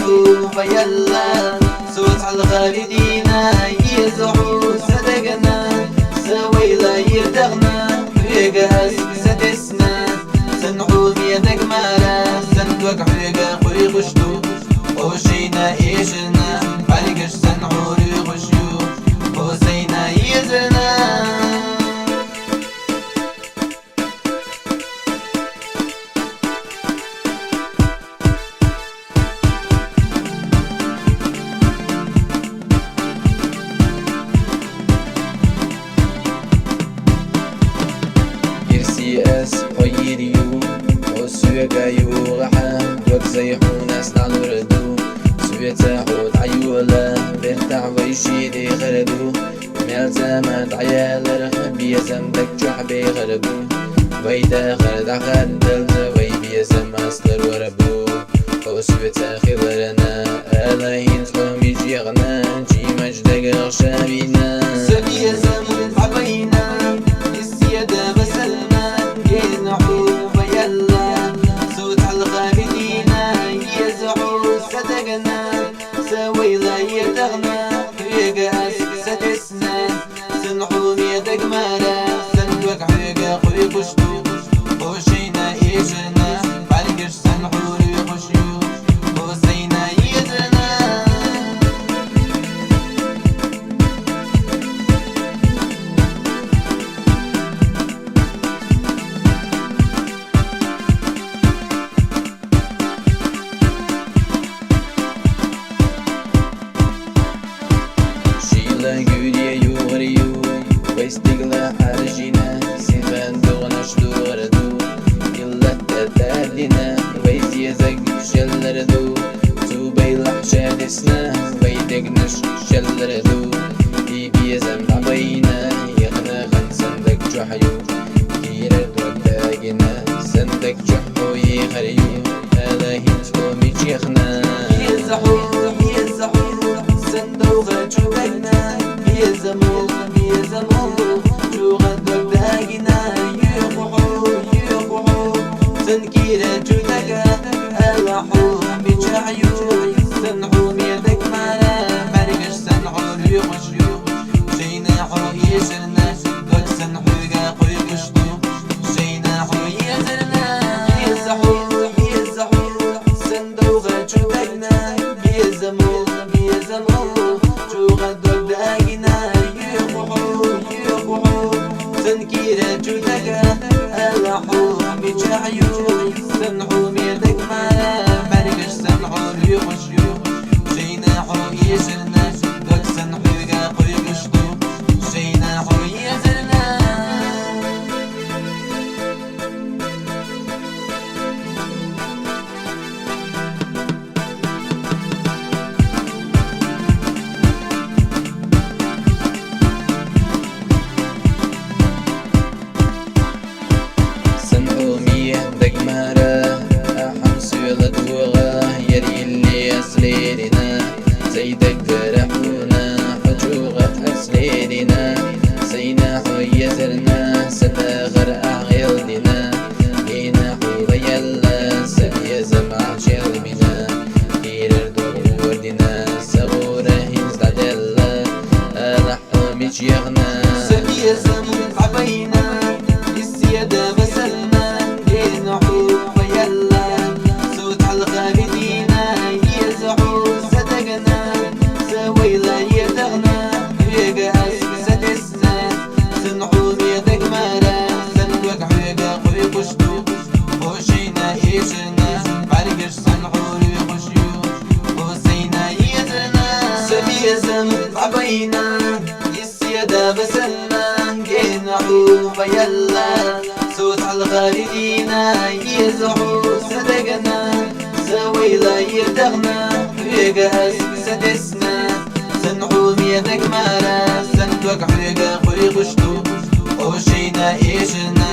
ينحو فيلا صوت على الخالدين يزحو صدقنا سويلا يردغنا ويقاس سدسنا سنحو بيدك مالا سندوك حريقا قري خشتو وشينا إيشنا عليكش سنحو ريخشيو وسينا يزنا يرسياس ويريو وسويقا يوغحا وكزيحو ناس نعلوردو سويتا حوت عيولا بيرتع ويشيدي غردو ميالتا مات عيال رخب بيزم دك جوح بيغربو ويدا غرد عخدل ويبيزم أصدر وربو وسويتا خبرنا ألاهين صومي جيغنا جي مجدك غشابينا سبيزم عبينا السيادة بسلنا ينحو فيلا صوت على الخالدين يزحو صدقنا سويلا يردغنا ويقاس سدسنا سنحو بيدك مالا سندوك حريقا قري خشتو وشينا إيشنا بعلقش سنحو ريخشيو وسينا يزنا شيلا قولي يغريو ويستقلا حرجينا سيفان دوغناش دوغردو يلا تتالينا ويزيزك شلردو توبيل حشادسنا ويدقنش شلردو يبيزم عبينا يغنى خن سندك جحيو كيرد وداقنا سندك جحو يغريو هذا هنسو ميجيخنا يزحو يزحو سندوغ جوغنا يزمو يزمو جوغ داقنا يقحو يقحو سنكيرة جودك ألحو بجعيو سنحو ميدك مالا مرقش سنحو ريخشيو شينا حو يسرنا دوك سنحو قاقوي قشتو شينا حو يسرنا يزحو يزحو سندوغ جودكنا يزمو يزمو جوغ داقنا يقحو يقحو سنكيرة جودك ألحو بجعيو سنحو ميدك مالا مرقش سنحو ريخشيو شينا حو يسرنا دوك سنحو قاقوي قشتو شينا حو يسرنا سنحو ميه دق مهرة أحمس ولا دوغة يري اللي أسليلنا زيدك فرحونا حجوغة أسليلنا سينا حو يزرنا سلاغر أغيلنا لينا حو بيلا سبيا زمع شلمنا كيرر دور وردنا سغورة هنز دعدلا ألحو مجيغنا سبيزم عبينا السيادة بسلنا ينحو فيلا صوت على الخالدين يزحو صدقنا سويلا يردغنا ويقاس سدسنا سنحو بيدك مالا سندوك حريقا قري خشتو وشينا إيشنا بعلقش سنحو ريخشيو وسينا يزنا سبيزم عبينا السيادة بسلنا ينحو فيلا صوت على الخالدين يزحو صدقنا سويلا يردغنا ويقاس سدسنا سنحو بيدك مالا سندوك حريقا قري خشتو وشينا إيشنا